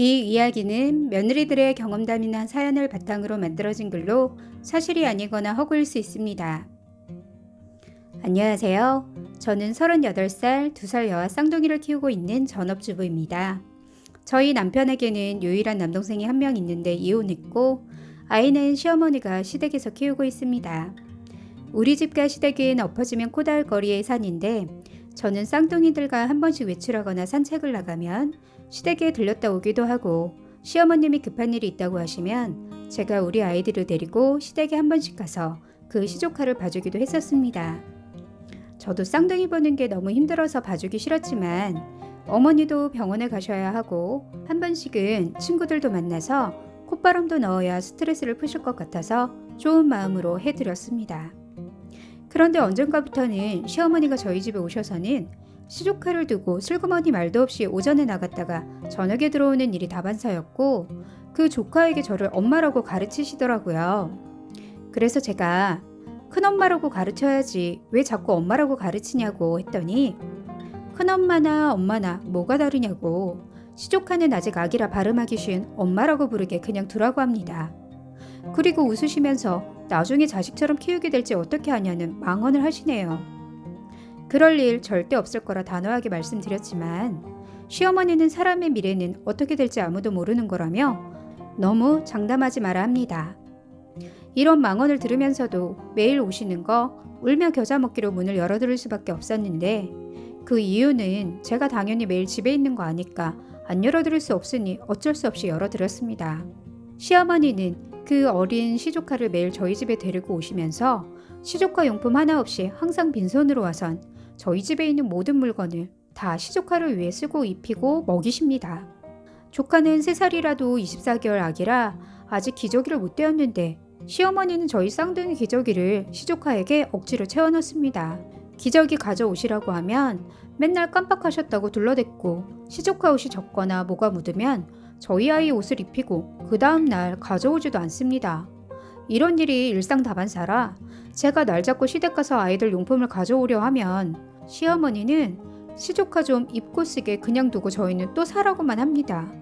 이 이야기는 며느리들의 경험담이나 사연을 바탕으로 만들어진 글로 사실이 아니거나 허구일 수 있습니다. 안녕하세요. 저는 38살, 2살 여아 쌍둥이를 키우고 있는 전업주부입니다. 저희 남편에게는 유일한 남동생이 한 명 있는데 이혼했고, 아이는 시어머니가 시댁에서 키우고 있습니다. 우리 집과 시댁은 엎어지면 코다할 거리의 산인데, 저는 쌍둥이들과 한 번씩 외출하거나 산책을 나가면 시댁에 들렸다 오기도 하고, 시어머님이 급한 일이 있다고 하시면 제가 우리 아이들을 데리고 시댁에 한 번씩 가서 그 시조카를 봐주기도 했었습니다. 저도 쌍둥이 보는 게 너무 힘들어서 봐주기 싫었지만 어머니도 병원에 가셔야 하고 한 번씩은 친구들도 만나서 콧바람도 넣어야 스트레스를 푸실 것 같아서 좋은 마음으로 해드렸습니다. 그런데 언젠가부터는 시어머니가 저희 집에 오셔서는 시조카를 두고 슬그머니 말도 없이 오전에 나갔다가 저녁에 들어오는 일이 다반사였고, 그 조카에게 저를 엄마라고 가르치시더라고요. 그래서 제가 큰엄마라고 가르쳐야지 왜 자꾸 엄마라고 가르치냐고 했더니, 큰엄마나 엄마나 뭐가 다르냐고, 시조카는 아직 아기라 발음하기 쉬운 엄마라고 부르게 그냥 두라고 합니다. 그리고 웃으시면서 나중에 자식처럼 키우게 될지 어떻게 하냐는 망언을 하시네요. 그럴 일 절대 없을 거라 단호하게 말씀드렸지만 시어머니는 사람의 미래는 어떻게 될지 아무도 모르는 거라며 너무 장담하지 마라 합니다. 이런 망언을 들으면서도 매일 오시는 거 울며 겨자 먹기로 문을 열어둘 수밖에 없었는데, 그 이유는 제가 당연히 매일 집에 있는 거 아니까 안 열어드릴 수 없으니 어쩔 수 없이 열어드렸습니다. 시어머니는 그 어린 시조카를 매일 저희 집에 데리고 오시면서 시조카 용품 하나 없이 항상 빈손으로 와선 저희 집에 있는 모든 물건을 다 시조카를 위해 쓰고 입히고 먹이십니다. 조카는 3살이라도 24개월 아기라 아직 기저귀를 못 떼었는데 시어머니는 저희 쌍둥이 기저귀를 시조카에게 억지로 채워넣습니다. 기저귀 가져오시라고 하면 맨날 깜빡하셨다고 둘러댔고, 시조카 옷이 젖거나 뭐가 묻으면 저희 아이 옷을 입히고 그 다음날 가져오지도 않습니다. 이런 일이 일상다반사라 제가 날 잡고 시댁 가서 아이들 용품을 가져오려 하면 시어머니는 시조카 좀 입고 쓰게 그냥 두고 저희는 또 사라고만 합니다.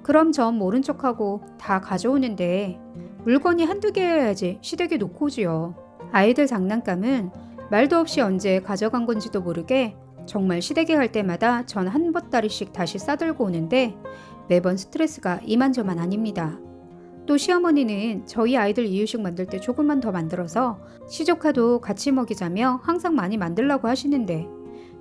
그럼 전 모른 척하고 다 가져오는데 물건이 한두 개여야지 시댁에 놓고 오지요. 아이들 장난감은 말도 없이 언제 가져간 건지도 모르게 정말 시댁에 갈 때마다 전 한 보따리씩 다시 싸들고 오는데 매번 스트레스가 이만저만 아닙니다. 또 시어머니는 저희 아이들 이유식 만들 때 조금만 더 만들어서 시조카도 같이 먹이자며 항상 많이 만들라고 하시는데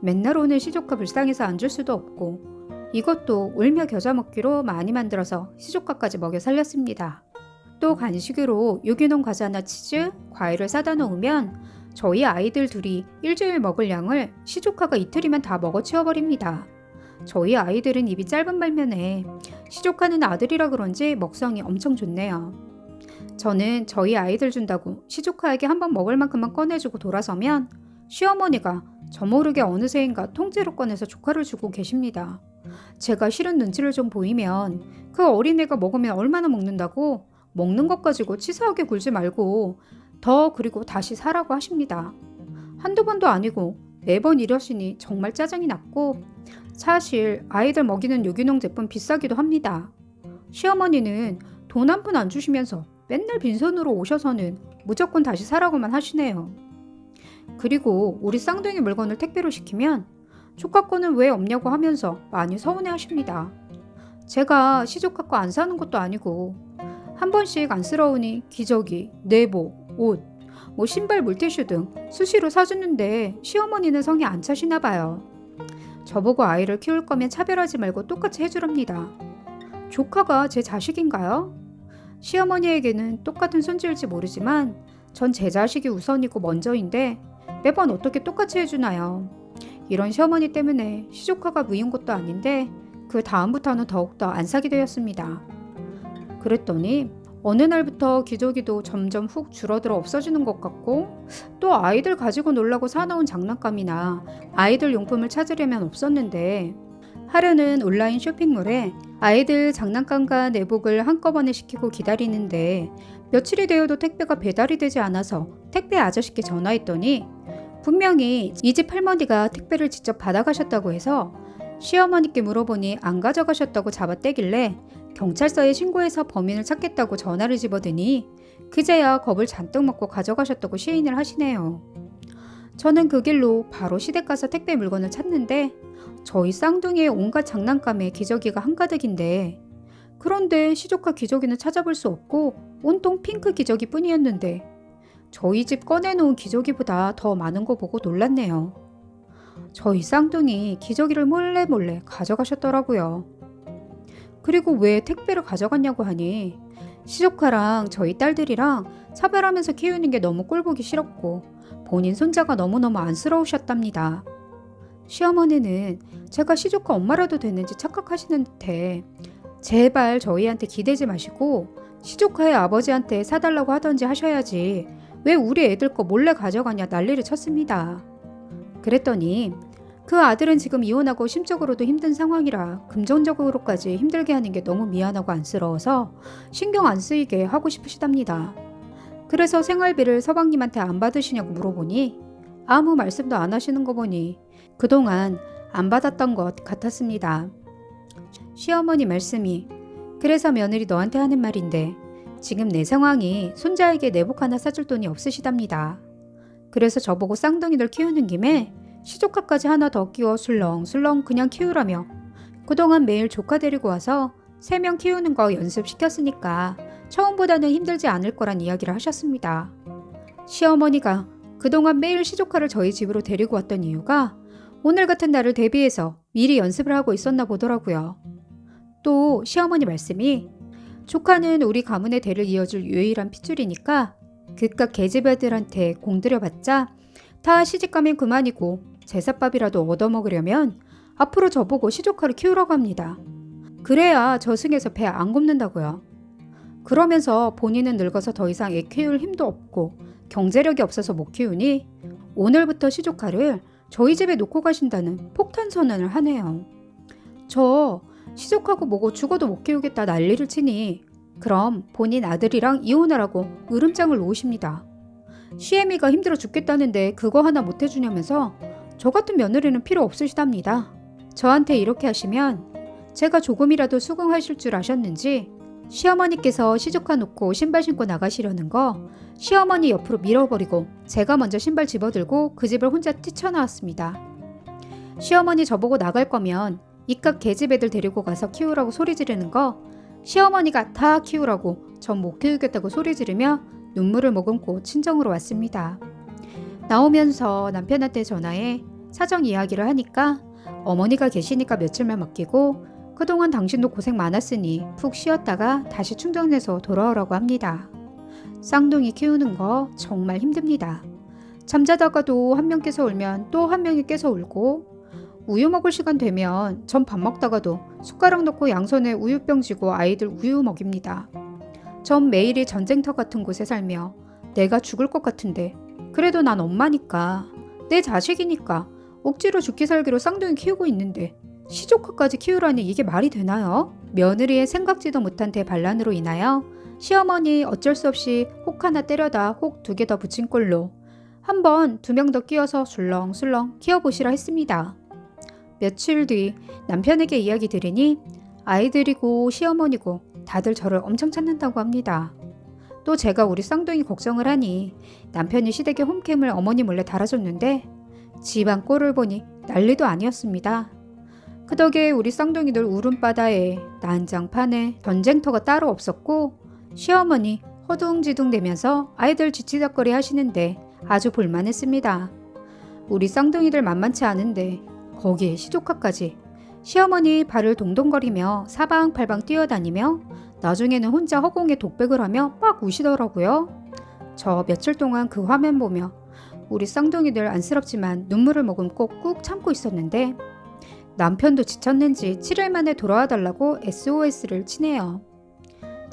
맨날 오는 시조카 불쌍해서 안 줄 수도 없고, 이것도 울며 겨자 먹기로 많이 만들어서 시조카까지 먹여 살렸습니다. 또 간식으로 유기농 과자나 치즈, 과일을 사다 놓으면 저희 아이들 둘이 일주일 먹을 양을 시조카가 이틀이면 다 먹어 치워버립니다. 저희 아이들은 입이 짧은 반면에 시조카는 아들이라 그런지 먹성이 엄청 좋네요. 저는 저희 아이들 준다고 시조카에게 한번 먹을 만큼만 꺼내주고 돌아서면 시어머니가 저 모르게 어느새인가 통째로 꺼내서 조카를 주고 계십니다. 제가 싫은 눈치를 좀 보이면 그 어린애가 먹으면 얼마나 먹는다고 먹는 것 가지고 치사하게 굴지 말고 그리고 다시 사라고 하십니다. 한두 번도 아니고 매번 이러시니 정말 짜증이 났고, 사실 아이들 먹이는 유기농 제품 비싸기도 합니다. 시어머니는 돈 한 푼 안 주시면서 맨날 빈손으로 오셔서는 무조건 다시 사라고만 하시네요. 그리고 우리 쌍둥이 물건을 택배로 시키면 조카 거는 왜 없냐고 하면서 많이 서운해 하십니다. 제가 시조카 거 안 사는 것도 아니고 한 번씩 안쓰러우니 기저귀, 내복, 옷, 신발, 물티슈 등 수시로 사주는데 시어머니는 성이 안 차시나 봐요. 저보고 아이를 키울 거면 차별하지 말고 똑같이 해주랍니다. 조카가 제 자식인가요? 시어머니에게는 똑같은 손질일지 모르지만 전 제 자식이 우선이고 먼저인데 매번 어떻게 똑같이 해주나요? 이런 시어머니 때문에 시조카가 미운 것도 아닌데 그 다음부터는 더욱더 안 사게 되었습니다. 그랬더니 어느 날부터 기저귀도 점점 훅 줄어들어 없어지는 것 같고, 또 아이들 가지고 놀라고 사놓은 장난감이나 아이들 용품을 찾으려면 없었는데, 하루는 온라인 쇼핑몰에 아이들 장난감과 내복을 한꺼번에 시키고 기다리는데 며칠이 되어도 택배가 배달이 되지 않아서 택배 아저씨께 전화했더니 분명히 이 집 할머니가 택배를 직접 받아가셨다고 해서 시어머니께 물어보니 안 가져가셨다고 잡아떼길래 경찰서에 신고해서 범인을 찾겠다고 전화를 집어드니 그제야 겁을 잔뜩 먹고 가져가셨다고 시인을 하시네요. 저는 그 길로 바로 시댁 가서 택배 물건을 찾는데 저희 쌍둥이의 온갖 장난감에 기저귀가 한가득인데, 그런데 시조카 기저귀는 찾아볼 수 없고 온통 핑크 기저귀 뿐이었는데 저희 집 꺼내놓은 기저귀보다 더 많은 거 보고 놀랐네요. 저희 쌍둥이 기저귀를 몰래 가져가셨더라고요. 그리고 왜 택배를 가져갔냐고 하니 시조카랑 저희 딸들이랑 차별하면서 키우는 게 너무 꼴보기 싫었고 본인 손자가 너무너무 안쓰러우셨답니다. 시어머니는 제가 시조카 엄마라도 됐는지 착각하시는 듯해 제발 저희한테 기대지 마시고 시조카의 아버지한테 사달라고 하던지 하셔야지 왜 우리 애들 거 몰래 가져가냐 난리를 쳤습니다. 그랬더니 그 아들은 지금 이혼하고 심적으로도 힘든 상황이라 금전적으로까지 힘들게 하는 게 너무 미안하고 안쓰러워서 신경 안 쓰이게 하고 싶으시답니다. 그래서 생활비를 서방님한테 안 받으시냐고 물어보니 아무 말씀도 안 하시는 거 보니 그동안 안 받았던 것 같았습니다. 시어머니 말씀이 그래서 며느리 너한테 하는 말인데 지금 내 상황이 손자에게 내복 하나 사줄 돈이 없으시답니다. 그래서 저보고 쌍둥이들 키우는 김에 시조카까지 하나 더 끼워 술렁술렁 그냥 키우라며 그동안 매일 조카 데리고 와서 3명 키우는 거 연습시켰으니까 처음보다는 힘들지 않을 거란 이야기를 하셨습니다. 시어머니가 그동안 매일 시조카를 저희 집으로 데리고 왔던 이유가 오늘 같은 날을 대비해서 미리 연습을 하고 있었나 보더라고요. 또 시어머니 말씀이 조카는 우리 가문의 대를 이어줄 유일한 핏줄이니까 그깟 계집애들한테 공들여봤자 다 시집가면 그만이고 제삿밥이라도 얻어먹으려면 앞으로 저보고 시조카를 키우라고 합니다. 그래야 저승에서 배 안 굽는다고요. 그러면서 본인은 늙어서 더 이상 애 키울 힘도 없고 경제력이 없어서 못 키우니 오늘부터 시조카를 저희 집에 놓고 가신다는 폭탄 선언을 하네요. 저 시족하고 뭐고 죽어도 못 키우겠다 난리를 치니 그럼 본인 아들이랑 이혼하라고 으름장을 놓으십니다. 시애미가 힘들어 죽겠다는데 그거 하나 못 해주냐면서 저 같은 며느리는 필요 없으시답니다. 저한테 이렇게 하시면 제가 조금이라도 수긍하실 줄 아셨는지 시어머니께서 시조카 놓고 신발 신고 나가시려는 거 시어머니 옆으로 밀어버리고 제가 먼저 신발 집어들고 그 집을 혼자 뛰쳐나왔습니다. 시어머니 저보고 나갈 거면 이깟 계집 애들 데리고 가서 키우라고 소리 지르는 거 시어머니가 다 키우라고 전 못 키우겠다고 소리 지르며 눈물을 머금고 친정으로 왔습니다. 나오면서 남편한테 전화해 사정 이야기를 하니까 어머니가 계시니까 며칠만 맡기고 그동안 당신도 고생 많았으니 푹 쉬었다가 다시 충전해서 돌아오라고 합니다. 쌍둥이 키우는 거 정말 힘듭니다. 잠자다가도 한 명 깨서 울면 또 한 명이 깨서 울고 우유 먹을 시간 되면 전 밥 먹다가도 숟가락 넣고 양손에 우유병 쥐고 아이들 우유 먹입니다. 전 매일이 전쟁터 같은 곳에 살며 내가 죽을 것 같은데 그래도 난 엄마니까 내 자식이니까 억지로 죽기 살기로 쌍둥이 키우고 있는데 시조카까지 키우라니 이게 말이 되나요? 며느리의 생각지도 못한 대반란으로 인하여 시어머니 어쩔 수 없이 혹 하나 때려다 혹 2개 더 붙인 꼴로 한번 2명 더 끼워서 술렁술렁 키워보시라 했습니다. 며칠 뒤 남편에게 이야기 들으니 아이들이고 시어머니고 다들 저를 엄청 찾는다고 합니다. 또 제가 우리 쌍둥이 걱정을 하니 남편이 시댁에 홈캠을 어머니 몰래 달아줬는데 집안 꼴을 보니 난리도 아니었습니다. 그 덕에 우리 쌍둥이들 울음바다에 난장판에 전쟁터가 따로 없었고 시어머니 허둥지둥대면서 아이들 쥐치덕거리 하시는데 아주 볼만했습니다. 우리 쌍둥이들 만만치 않은데 거기에 시조카까지 시어머니 발을 동동거리며 사방팔방 뛰어다니며 나중에는 혼자 허공에 독백을 하며 막 우시더라고요. 저 며칠 동안 그 화면 보며 우리 쌍둥이들 안쓰럽지만 눈물을 머금고 꾹 참고 있었는데 남편도 지쳤는지 7일 만에 돌아와 달라고 SOS를 치네요.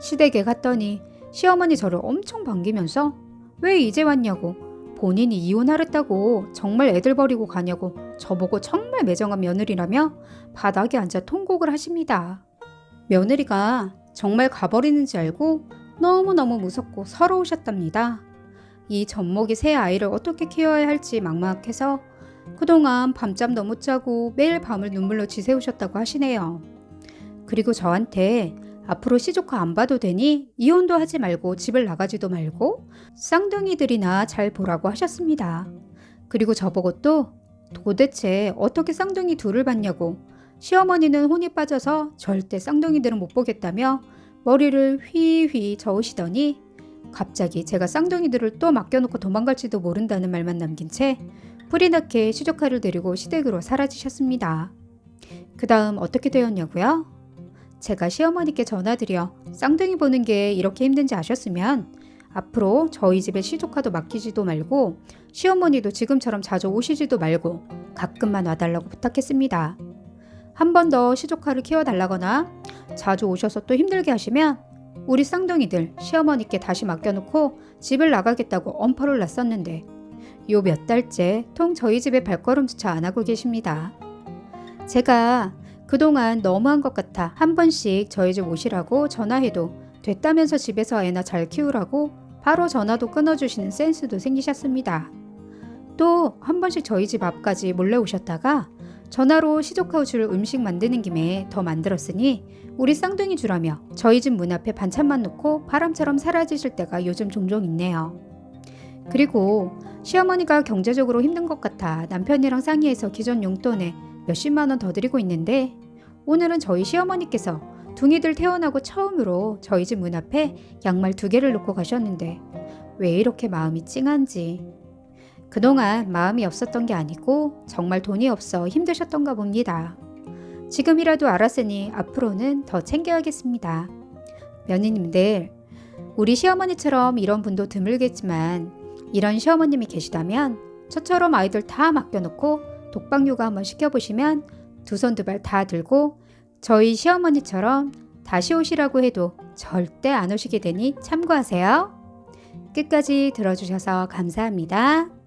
시댁에 갔더니 시어머니 저를 엄청 반기면서 왜 이제 왔냐고 본인이 이혼하랬다고 정말 애들 버리고 가냐고 저보고 정말 매정한 며느리라며 바닥에 앉아 통곡을 하십니다. 며느리가 정말 가버리는지 알고 너무너무 무섭고 서러우셨답니다. 이 젖먹이 새 아이를 어떻게 키워야 할지 막막해서 그동안 밤잠도 못 자고 매일 밤을 눈물로 지새우셨다고 하시네요. 그리고 저한테 앞으로 시조카 안 봐도 되니 이혼도 하지 말고 집을 나가지도 말고 쌍둥이들이나 잘 보라고 하셨습니다. 그리고 저보고 또 도대체 어떻게 쌍둥이 둘을 봤냐고, 시어머니는 혼이 빠져서 절대 쌍둥이들은 못 보겠다며 머리를 휘휘 저으시더니 갑자기 제가 쌍둥이들을 또 맡겨놓고 도망갈지도 모른다는 말만 남긴 채 불이 나게 시조카를 데리고 시댁으로 사라지셨습니다. 그 다음 어떻게 되었냐고요? 제가 시어머니께 전화드려 쌍둥이 보는 게 이렇게 힘든지 아셨으면 앞으로 저희 집에 시조카도 맡기지도 말고 시어머니도 지금처럼 자주 오시지도 말고 가끔만 와달라고 부탁했습니다. 한 번 더 시조카를 키워달라거나 자주 오셔서 또 힘들게 하시면 우리 쌍둥이들 시어머니께 다시 맡겨놓고 집을 나가겠다고 엄포를 놨었는데 요 몇 달째 통 저희 집에 발걸음조차 안 하고 계십니다. 제가 그동안 너무한 것 같아 한 번씩 저희 집 오시라고 전화해도 됐다면서 집에서 애나 잘 키우라고 바로 전화도 끊어주시는 센스도 생기셨습니다. 또 한 번씩 저희 집 앞까지 몰래 오셨다가 전화로 시조카 줄 음식 만드는 김에 더 만들었으니 우리 쌍둥이 주라며 저희 집 문 앞에 반찬만 놓고 바람처럼 사라지실 때가 요즘 종종 있네요. 그리고 시어머니가 경제적으로 힘든 것 같아 남편이랑 상의해서 기존 용돈에 몇십만 원 더 드리고 있는데 오늘은 저희 시어머니께서 둥이들 태어나고 처음으로 저희 집 문 앞에 양말 2개를 놓고 가셨는데 왜 이렇게 마음이 찡한지. 그동안 마음이 없었던 게 아니고 정말 돈이 없어 힘드셨던가 봅니다. 지금이라도 알았으니 앞으로는 더 챙겨야겠습니다. 며느님들, 우리 시어머니처럼 이런 분도 드물겠지만 이런 시어머님이 계시다면 저처럼 아이들 다 맡겨놓고 독방 육아 한번 시켜보시면 두 손 두 발 다 들고 저희 시어머니처럼 다시 오시라고 해도 절대 안 오시게 되니 참고하세요. 끝까지 들어주셔서 감사합니다.